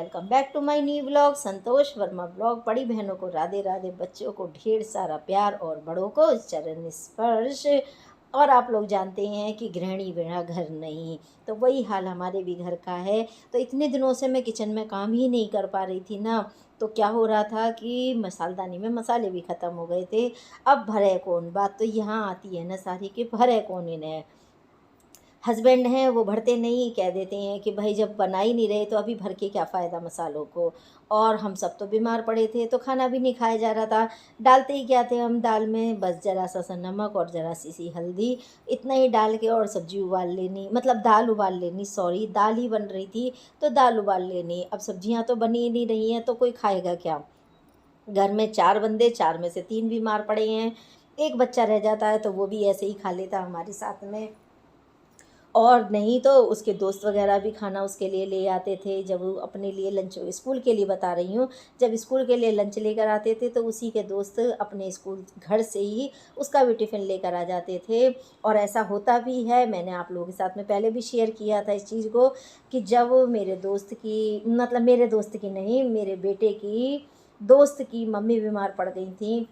Welcome back to my new blog Santosh Verma blog. बड़ी बहनों को राधे राधे, बच्चों को ढेर सारा प्यार और बड़ों को चरण स्पर्श। और आप लोग जानते हैं कि गृहिणी बिना घर नहीं, तो वही हाल हमारे भी घर का है। तो इतने दिनों से मैं किचन में काम ही नहीं कर पा रही थी ना, तो क्या हो रहा था कि मसालदानी में मसाले भी ख़त्म हो गए थे। अब भरे कौन, बात तो यहाँ आती है ना सारी कि भरे कौन इन्हें। हस्बैंड हैं वो भरते नहीं, कह देते हैं कि भाई जब बना ही नहीं रहे तो अभी भर के क्या फ़ायदा मसालों को। और हम सब तो बीमार पड़े थे तो खाना भी नहीं खाया जा रहा था। डालते ही क्या थे हम दाल में, बस ज़रा सा नमक और ज़रा सी हल्दी, इतना ही डाल के और सब्ज़ी उबाल लेनी, मतलब दाल उबाल लेनी, सॉरी दाल ही बन रही थी तो दाल उबाल लेनी। अब सब्जियां तो बनी ही नहीं रही हैं तो कोई खाएगा क्या। घर में 4 बंदे, 4 में से 3 बीमार पड़े हैं। एक बच्चा रह जाता है तो वो भी ऐसे ही खा लेता हमारे साथ में, और नहीं तो उसके दोस्त वगैरह भी खाना उसके लिए ले आते थे। जब वो अपने लिए लंच, स्कूल के लिए बता रही हूँ, जब स्कूल के लिए लंच लेकर आते थे तो उसी के दोस्त अपने स्कूल घर से ही उसका भी टिफ़िन लेकर आ जाते थे। और ऐसा होता भी है, मैंने आप लोगों के साथ में पहले भी शेयर किया था इस चीज़ को, कि जब मेरे दोस्त की, मतलब मेरे दोस्त की नहीं, मेरे बेटे की दोस्त की मम्मी बीमार पड़ गई थी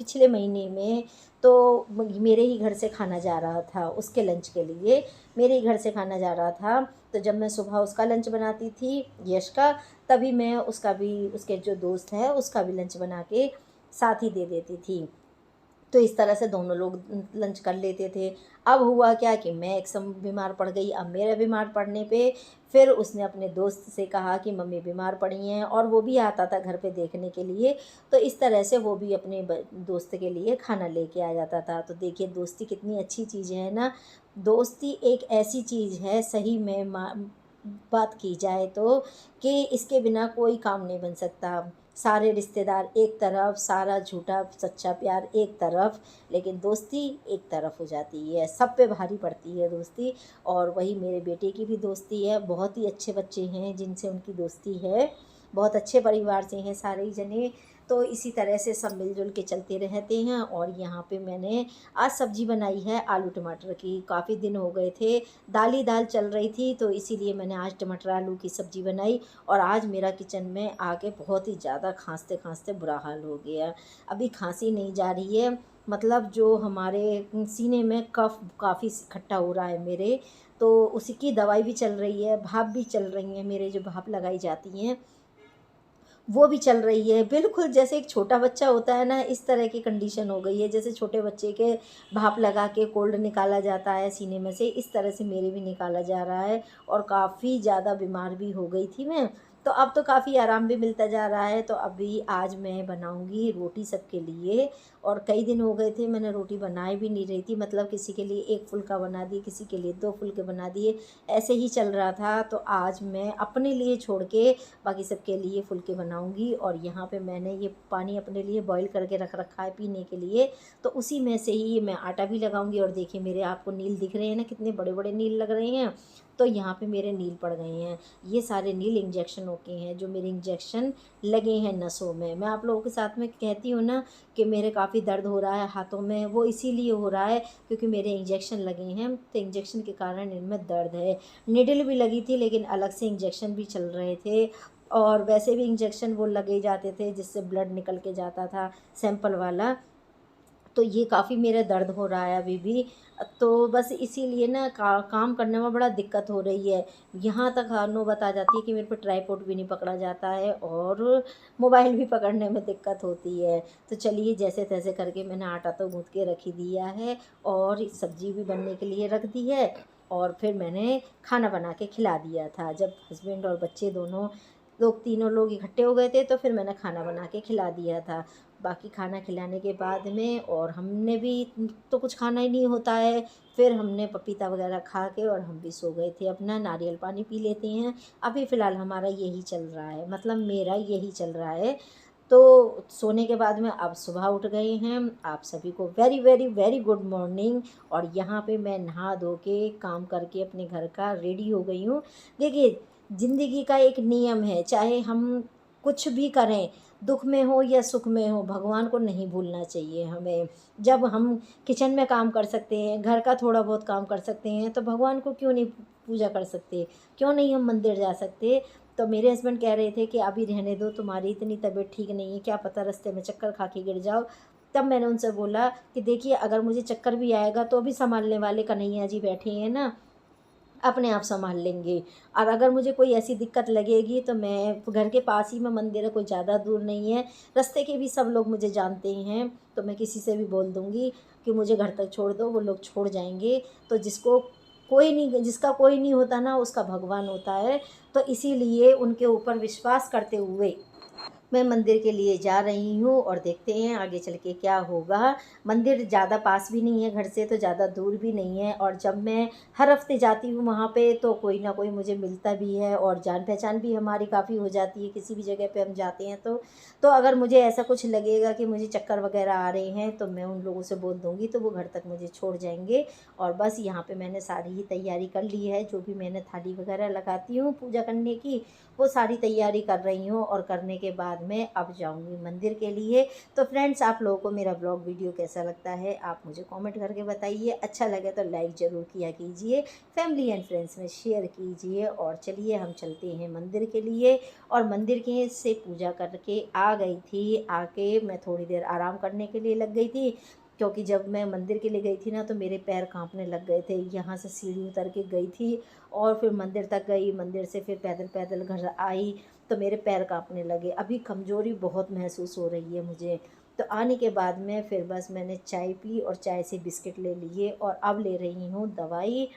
पिछले महीने में, तो मेरे ही घर से खाना जा रहा था उसके लंच के लिए, मेरे ही घर से खाना जा रहा था। तो जब मैं सुबह उसका लंच बनाती थी, यश का, तभी मैं उसका भी, उसके जो दोस्त है उसका भी लंच बना के साथ ही दे देती थी। तो इस तरह से दोनों लोग लंच कर लेते थे। अब हुआ क्या कि मैं एक समय बीमार पड़ गई। अब मेरे बीमार पड़ने पे फिर उसने अपने दोस्त से कहा कि मम्मी बीमार पड़ी हैं, और वो भी आता था घर पे देखने के लिए। तो इस तरह से वो भी अपने दोस्त के लिए खाना लेके आ जाता था। तो देखिए दोस्ती कितनी अच्छी चीज़ है ना। दोस्ती एक ऐसी चीज़ है, सही में बात की जाए तो, कि इसके बिना कोई काम नहीं बन सकता। सारे रिश्तेदार एक तरफ, सारा झूठा सच्चा प्यार एक तरफ, लेकिन दोस्ती एक तरफ हो जाती है, सब पे भारी पड़ती है दोस्ती। और वही मेरे बेटे की भी दोस्ती है, बहुत ही अच्छे बच्चे हैं जिनसे उनकी दोस्ती है, बहुत अच्छे परिवार से हैं सारे ही जने। तो इसी तरह से सब मिलजुल के चलते रहते हैं। और यहाँ पे मैंने आज सब्ज़ी बनाई है आलू टमाटर की। काफ़ी दिन हो गए थे, दाल ही दाल चल रही थी, तो इसीलिए मैंने आज टमाटर आलू की सब्ज़ी बनाई। और आज मेरा किचन में आके बहुत ही ज़्यादा खांसते खांसते बुरा हाल हो गया। अभी खांसी नहीं जा रही है, मतलब जो हमारे सीने में कफ काफ़ी इकट्ठा हो रहा है मेरे, तो उसी की दवाई भी चल रही है, भाप भी चल रही है, मेरे जो भाप लगाई जाती हैं वो भी चल रही है। बिल्कुल जैसे एक छोटा बच्चा होता है ना, इस तरह की कंडीशन हो गई है। जैसे छोटे बच्चे के भाप लगा के कोल्ड निकाला जाता है सीने में से, इस तरह से मेरे भी निकाला जा रहा है। और काफ़ी ज़्यादा बीमार भी हो गई थी मैं, तो अब तो काफ़ी आराम भी मिलता जा रहा है। तो अभी आज मैं बनाऊंगी रोटी सबके लिए। और कई दिन हो गए थे मैंने रोटी बनाई भी नहीं रही थी, मतलब किसी के लिए 1 फुल्का बना दी, किसी के लिए 2 फुल्के बना दिए, ऐसे ही चल रहा था। तो आज मैं अपने लिए छोड़ के बाकी सबके लिए फुल्के बनाऊंगी। और यहाँ पे मैंने ये पानी अपने लिए बॉईल करके रख रखा है पीने के लिए, तो उसी में से ही मैं आटा भी लगाऊंगी। और देखिए मेरे आपको नील दिख रहे हैं ना, कितने बड़े बड़े नील लग रहे हैं। तो यहाँ पे मेरे नील पड़ गए हैं, ये सारे नील इंजेक्शन होके हैं, जो मेरे इंजेक्शन लगे हैं नसों में। मैं आप लोगों के साथ में कहती हूँ ना कि मेरे काफ़ी दर्द हो रहा है हाथों में, वो इसीलिए हो रहा है क्योंकि मेरे इंजेक्शन लगे हैं, तो इंजेक्शन के कारण इनमें दर्द है। निडल भी लगी थी लेकिन अलग से इंजेक्शन भी चल रहे थे। और वैसे भी इंजेक्शन वो लगे जाते थे जिससे ब्लड निकल के जाता था, सैंपल वाला। तो ये काफ़ी मेरा दर्द हो रहा है अभी भी। तो बस इसीलिए ना काम करने में बड़ा दिक्कत हो रही है। यहाँ तक नौबत आ जाती है कि मेरे पे ट्राईपोड भी नहीं पकड़ा जाता है, और मोबाइल भी पकड़ने में दिक्कत होती है। तो चलिए जैसे तैसे करके मैंने आटा तो गूँथ के रख ही दिया है, और सब्ज़ी भी बनने के लिए रख दी है। और फिर मैंने खाना बना के खिला दिया था। जब हस्बैंड और बच्चे दोनों लोग, तीनों लोग इकट्ठे हो गए थे, तो फिर मैंने खाना बना के खिला दिया था। बाकी खाना खिलाने के बाद में, और हमने भी तो कुछ खाना ही नहीं होता है, फिर हमने पपीता वगैरह खा के और हम भी सो गए थे, अपना नारियल पानी पी लेते हैं। अभी फ़िलहाल हमारा यही चल रहा है, मतलब मेरा यही चल रहा है। तो सोने के बाद में अब सुबह उठ गए हैं। आप सभी को very very very good morning. और यहाँ पे मैं नहा धो के काम करके अपने घर का रेडी हो गई हूँ। देखिए ज़िंदगी का एक नियम है, चाहे हम कुछ भी करें, दुख में हो या सुख में हो, भगवान को नहीं भूलना चाहिए हमें। जब हम किचन में काम कर सकते हैं, घर का थोड़ा बहुत काम कर सकते हैं, तो भगवान को क्यों नहीं पूजा कर सकते, क्यों नहीं हम मंदिर जा सकते। तो मेरे हस्बैंड कह रहे थे कि अभी रहने दो, तुम्हारी इतनी तबीयत ठीक नहीं है, क्या पता रास्ते में चक्कर खा के गिर जाओ। तब मैंने उनसे बोला कि देखिए अगर मुझे चक्कर भी आएगा तो भी संभालने वाले कन्हैया जी बैठे हैं ना, अपने आप संभाल लेंगे। और अगर मुझे कोई ऐसी दिक्कत लगेगी तो मैं, घर के पास ही में मंदिर है, कोई ज़्यादा दूर नहीं है, रास्ते के भी सब लोग मुझे जानते हैं, तो मैं किसी से भी बोल दूँगी कि मुझे घर तक छोड़ दो, वो लोग छोड़ जाएंगे। तो जिसका कोई नहीं होता ना, उसका भगवान होता है। तो इसीलिए उनके ऊपर विश्वास करते हुए मैं मंदिर के लिए जा रही हूँ और देखते हैं आगे चल के क्या होगा। मंदिर ज़्यादा पास भी नहीं है घर से, तो ज़्यादा दूर भी नहीं है, और जब मैं हर हफ्ते जाती हूँ वहाँ पे तो कोई ना कोई मुझे मिलता भी है, और जान पहचान भी हमारी काफ़ी हो जाती है किसी भी जगह पे हम जाते हैं तो अगर मुझे ऐसा कुछ लगेगा कि मुझे चक्कर वगैरह आ रहे हैं तो मैं उन लोगों से बोल दूँगी, तो वो घर तक मुझे छोड़ जाएंगे। और बस यहाँ पे मैंने सारी ही तैयारी कर ली है, जो भी मैंने थाली वगैरह लगाती हूँ पूजा करने की, वो सारी तैयारी कर रही हूँ, और करने के बाद मैं अब जाऊँगी मंदिर के लिए। तो फ्रेंड्स, आप लोगों को मेरा ब्लॉग वीडियो कैसा लगता है आप मुझे कमेंट करके बताइए। अच्छा लगे तो लाइक ज़रूर किया कीजिए, फैमिली एंड फ्रेंड्स में शेयर कीजिए। और चलिए हम चलते हैं मंदिर के लिए। और मंदिर के से पूजा करके आ गई थी, आके मैं थोड़ी देर आराम करने के लिए लग गई थी, क्योंकि जब मैं मंदिर के लिए गई थी ना तो मेरे पैर कांपने लग गए थे। यहाँ से सीढ़ी उतर के गई थी और फिर मंदिर तक गई, मंदिर से फिर पैदल पैदल घर आई, तो मेरे पैर कांपने लगे। अभी कमज़ोरी बहुत महसूस हो रही है मुझे। तो आने के बाद में फिर बस मैंने चाय पी और चाय से बिस्किट ले लिए, और अब ले रही हूँ दवाई।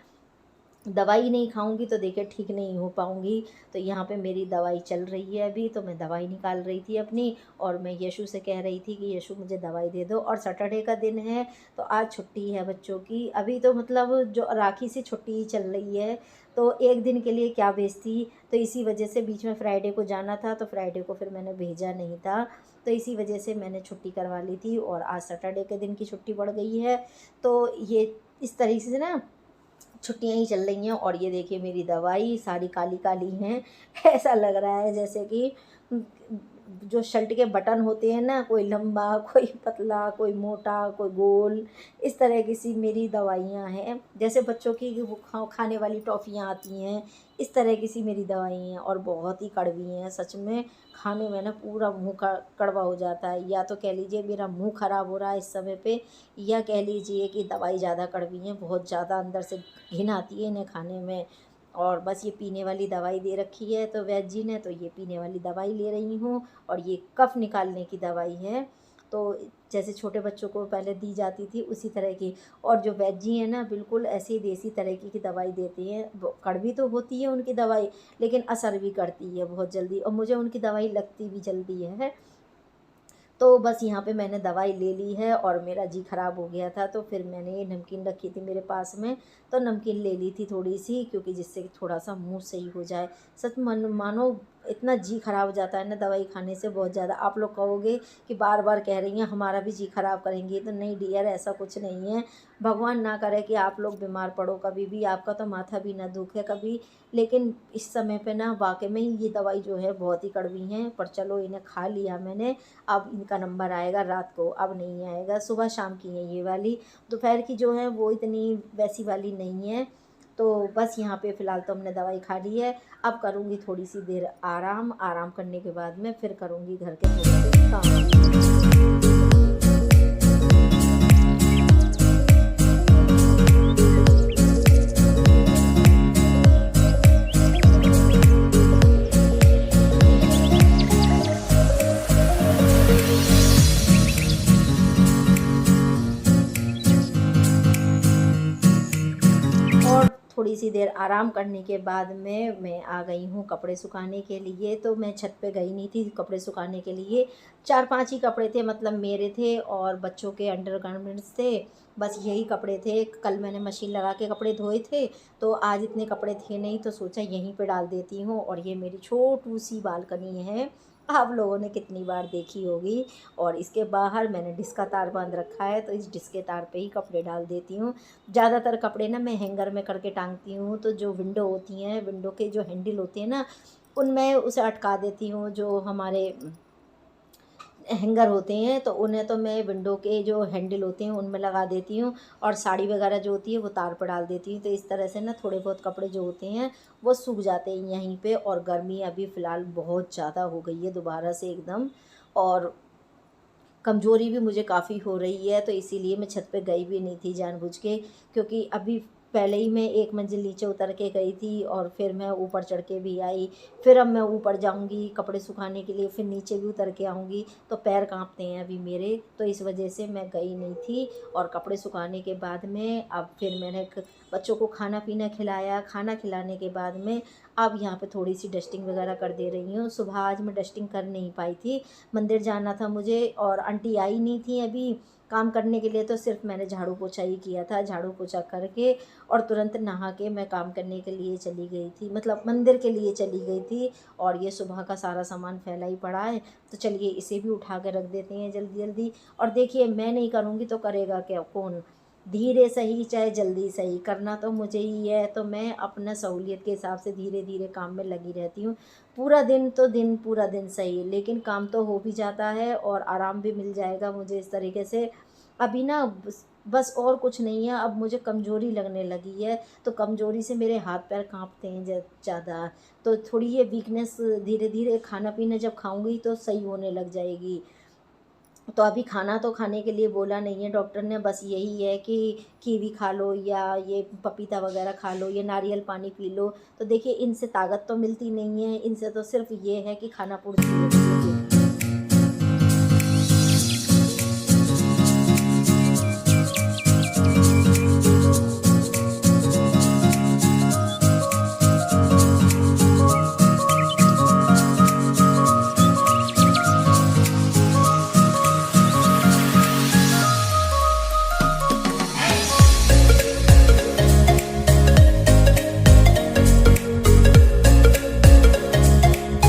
दवाई नहीं खाऊंगी तो देखिए ठीक नहीं हो पाऊंगी। तो यहाँ पे मेरी दवाई चल रही है अभी, तो मैं दवाई निकाल रही थी अपनी, और मैं यशु से कह रही थी कि यशु मुझे दवाई दे दो। और सैटरडे का दिन है तो आज छुट्टी है बच्चों की, अभी तो मतलब जो राखी से छुट्टी ही चल रही है, तो एक दिन के लिए क्या बेचती। तो इसी वजह से बीच में फ्राइडे को जाना था, तो फ्राइडे को फिर मैंने भेजा नहीं था, तो इसी वजह से मैंने छुट्टी करवा ली थी, और आज सैटरडे के दिन की छुट्टी पड़ गई है। तो ये इस तरीके से ना छुट्टियां ही चल रही हैं। और ये देखिए मेरी दवाई सारी काली काली हैं ऐसा लग रहा है जैसे कि जो शर्ट के बटन होते हैं ना, कोई लंबा कोई पतला कोई मोटा कोई गोल, इस तरह की सी मेरी दवाइयाँ हैं। जैसे बच्चों की वो खाने वाली टॉफ़ियाँ आती हैं, इस तरह की सी मेरी दवाई हैं, और बहुत ही कड़वी हैं सच में। खाने में ना पूरा मुँह का कड़वा हो जाता है, या तो कह लीजिए मेरा मुँह ख़राब हो रहा है इस समय पे, या कह लीजिए कि दवाई ज़्यादा कड़वी है, बहुत ज़्यादा अंदर से घिन आती है इन्हें खाने में। और बस ये पीने वाली दवाई दे रखी है तो वैद्य जी ने, तो ये पीने वाली दवाई ले रही हूँ। और ये कफ़ निकालने की दवाई है, तो जैसे छोटे बच्चों को पहले दी जाती थी उसी तरह की। और जो वैद्य जी हैं ना, बिल्कुल ऐसी देसी तरीके की दवाई देते हैं। वो कड़वी तो होती है उनकी दवाई, लेकिन असर भी करती है बहुत जल्दी, और मुझे उनकी दवाई लगती भी जल्दी है। तो बस यहाँ पे मैंने दवाई ले ली है, और मेरा जी ख़राब हो गया था तो फिर मैंने ये नमकीन रखी थी मेरे पास में, तो नमकीन ले ली थी थोड़ी सी, क्योंकि जिससे कि थोड़ा सा मुंह सही हो जाए। सच मानो इतना जी ख़राब हो जाता है ना दवाई खाने से बहुत ज़्यादा। आप लोग कहोगे कि बार बार कह रही हैं हमारा भी जी ख़राब करेंगी, तो नहीं डियर, ऐसा कुछ नहीं है। भगवान ना करे कि आप लोग बीमार पड़ो कभी भी, आपका तो माथा भी ना दुखे कभी। लेकिन इस समय पे ना वाकई में ये दवाई जो है बहुत ही कड़वी हैं, पर चलो इन्हें खा लिया मैंने। अब इनका नंबर आएगा रात को, अब नहीं आएगा। सुबह शाम की है ये वाली, दोपहर की जो है वो इतनी वैसी वाली नहीं है। तो बस यहाँ पे फ़िलहाल तो हमने दवाई खा ली है। अब करूँगी थोड़ी सी देर आराम, आराम करने के बाद में फिर करूँगी घर के थोड़े से काम। और थोड़ी सी देर आराम करने के बाद में मैं आ गई हूँ कपड़े सुखाने के लिए। तो मैं छत पे गई नहीं थी कपड़े सुखाने के लिए, 4-5 ही कपड़े थे, मतलब मेरे थे और बच्चों के अंडरगारमेंट्स थे, बस यही कपड़े थे। कल मैंने मशीन लगा के कपड़े धोए थे, तो आज इतने कपड़े थे नहीं, तो सोचा यहीं पे डाल देती हूँ। और ये मेरी छोटू सी बालकनी है, आप लोगों ने कितनी बार देखी होगी। और इसके बाहर मैंने डिश का तार बांध रखा है, तो इस डिश के तार पे ही कपड़े डाल देती हूँ। ज़्यादातर कपड़े ना मैं हैंगर में करके टांगती हूँ, तो जो विंडो होती हैं, विंडो के जो हैंडल होते हैं ना, उनमें उसे अटका देती हूँ। जो हमारे हैंगर होते हैं तो उन्हें तो मैं विंडो के जो हैंडल होते हैं उनमें लगा देती हूँ, और साड़ी वगैरह जो होती है वो तार पर डाल देती हूँ। तो इस तरह से ना थोड़े बहुत कपड़े जो होते हैं वो सूख जाते हैं यहीं पे। और गर्मी अभी फ़िलहाल बहुत ज़्यादा हो गई है दोबारा से एकदम, और कमज़ोरी भी मुझे काफ़ी हो रही है, तो इसीलिए मैं छत पे गई भी नहीं थी जानबूझ के, क्योंकि अभी पहले ही मैं एक मंजिल नीचे उतर के गई थी और फिर मैं ऊपर चढ़ के भी आई। फिर अब मैं ऊपर जाऊंगी कपड़े सुखाने के लिए, फिर नीचे भी उतर के आऊँगी, तो पैर कांपते हैं अभी मेरे, तो इस वजह से मैं गई नहीं थी। और कपड़े सुखाने के बाद में अब फिर मैंने बच्चों को खाना पीना खिलाया। खाना खिलाने के बाद में अब यहाँ पे थोड़ी सी डस्टिंग वगैरह कर दे रही हूँ। सुबह आज मैं डस्टिंग कर नहीं पाई थी, मंदिर जाना था मुझे और आंटी आई नहीं थी अभी काम करने के लिए, तो सिर्फ मैंने झाड़ू पोछा ही किया था। झाड़ू पोछा करके और तुरंत नहा के मैं काम करने के लिए चली गई थी, मतलब मंदिर के लिए चली गई थी। और ये सुबह का सारा सामान फैला ही पड़ा है, तो चलिए इसे भी उठा के रख देते हैं जल्दी जल्दी। और देखिए मैं नहीं करूँगी तो करेगा क्या कौन, धीरे सही चाहे जल्दी सही करना तो मुझे ही है। तो मैं अपना सहूलियत के हिसाब से धीरे धीरे काम में लगी रहती हूँ। पूरा दिन तो दिन पूरा दिन सही है, लेकिन काम तो हो भी जाता है और आराम भी मिल जाएगा मुझे इस तरीके से। अभी ना बस और कुछ नहीं है, अब मुझे कमज़ोरी लगने लगी है, तो कमज़ोरी से मेरे हाथ पैर कांपते हैं ज़्यादा। तो थोड़ी ये वीकनेस धीरे धीरे खाना पीना जब खाऊंगी तो सही होने लग जाएगी। तो अभी खाना तो खाने के लिए बोला नहीं है डॉक्टर ने, बस यही है कि कीवी खा लो या ये पपीता वगैरह खा लो, ये नारियल पानी पी लो। तो देखिए इनसे ताकत तो मिलती नहीं है, इनसे तो सिर्फ ये है कि खाना पूर्ति होती है।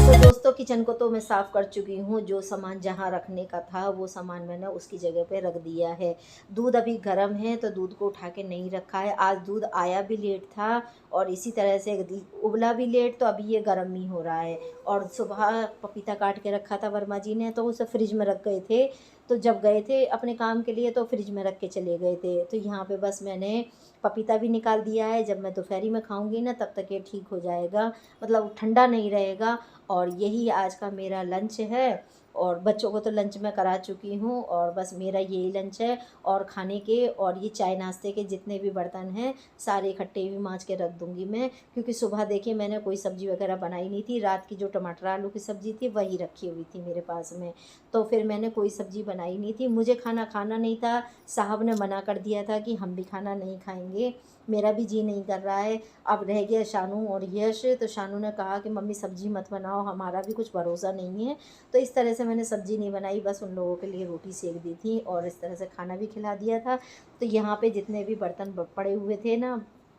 तो दोस्तों किचन को तो मैं साफ़ कर चुकी हूँ, जो सामान जहाँ रखने का था वो सामान मैंने उसकी जगह पे रख दिया है। दूध अभी गर्म है तो दूध को उठा के नहीं रखा है, आज दूध आया भी लेट था और इसी तरह से उबला भी लेट, तो अभी ये गर्म ही हो रहा है। और सुबह पपीता काट के रखा था वर्मा जी ने, तो उसे फ्रिज में रख गए थे, तो जब गए थे अपने काम के लिए तो फ्रिज में रख के चले गए थे। तो यहाँ पे बस मैंने पपीता भी निकाल दिया है, जब मैं दोपहरी में खाऊंगी ना तब तक ये ठीक हो जाएगा, मतलब ठंडा नहीं रहेगा। और यही आज का मेरा लंच है, और बच्चों को तो लंच मैं करा चुकी हूँ, और बस मेरा यही लंच है। और खाने के और ये चाय नाश्ते के जितने भी बर्तन हैं सारे इकट्ठे भी मांज के रख दूँगी मैं, क्योंकि सुबह देखिए मैंने कोई सब्ज़ी वगैरह बनाई नहीं थी, रात की जो टमाटर आलू की सब्ज़ी थी वही रखी हुई थी मेरे पास में, तो फिर मैंने कोई सब्ज़ी बनाई नहीं थी। मुझे खाना खाना नहीं था, साहब ने मना कर दिया था कि हम भी खाना नहीं खाएंगे, मेरा भी जी नहीं कर रहा है। अब रह गया शानू और यश, तो शानू ने कहा कि मम्मी सब्ज़ी मत बनाओ, हमारा भी कुछ भरोसा नहीं है। तो इस तरह से मैंने सब्ज़ी नहीं बनाई, बस उन लोगों के लिए रोटी सेक दी थी और इस तरह से खाना भी खिला दिया था। तो यहाँ पे जितने भी बर्तन पड़े हुए थे ना,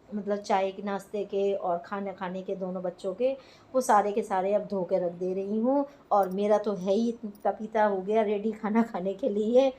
मतलब चाय के नाश्ते के और खाना खाने के दोनों बच्चों के, वो सारे के सारे अब धो के रख दे रही हूँ। और मेरा तो है ही पपीता हो गया रेडी खाना खाने के लिए।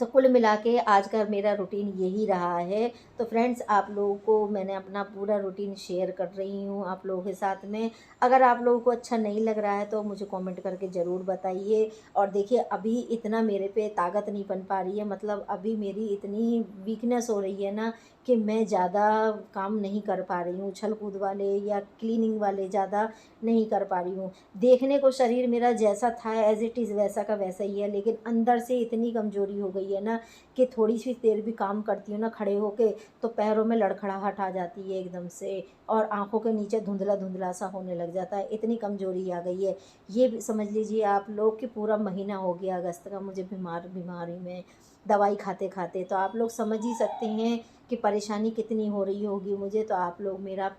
तो कुल मिला के आज का मेरा रूटीन यही रहा है। तो फ्रेंड्स आप लोगों को मैंने अपना पूरा रूटीन शेयर कर रही हूँ आप लोगों के साथ में। अगर आप लोगों को अच्छा नहीं लग रहा है तो मुझे कमेंट करके ज़रूर बताइए। और देखिए अभी इतना मेरे पे ताकत नहीं बन पा रही है, मतलब अभी मेरी इतनी वीकनेस हो रही है ना कि मैं ज़्यादा काम नहीं कर पा रही हूँ, उछल कूद वाले या क्लीनिंग वाले ज़्यादा नहीं कर पा रही हूँ। देखने को शरीर मेरा जैसा था एज इट इज़ वैसा का वैसा ही है, लेकिन अंदर से इतनी कमज़ोरी हो गई है ना कि थोड़ी सी देर भी काम करती हूँ ना खड़े होके तो पैरों में लड़खड़ाहट आ जाती है एकदम से, और आंखों के नीचे धुंधला धुंधला सा होने लग जाता है, इतनी कमज़ोरी आ गई है। ये भी समझ लीजिए आप लोग कि पूरा महीना हो गया अगस्त का मुझे बीमारी में दवाई खाते खाते, तो आप लोग समझ ही सकते हैं कि परेशानी कितनी हो रही होगी मुझे। तो आप लोग मेरा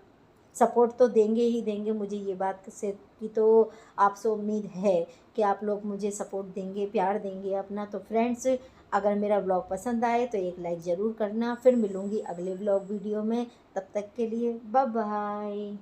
सपोर्ट तो देंगे ही देंगे, मुझे ये बात से की तो आपसे उम्मीद है कि आप लोग मुझे सपोर्ट देंगे, प्यार देंगे अपना। तो फ्रेंड्स अगर मेरा ब्लॉग पसंद आए तो एक लाइक ज़रूर करना। फिर मिलूँगी अगले ब्लॉग वीडियो में, तब तक के लिए बाय बाय।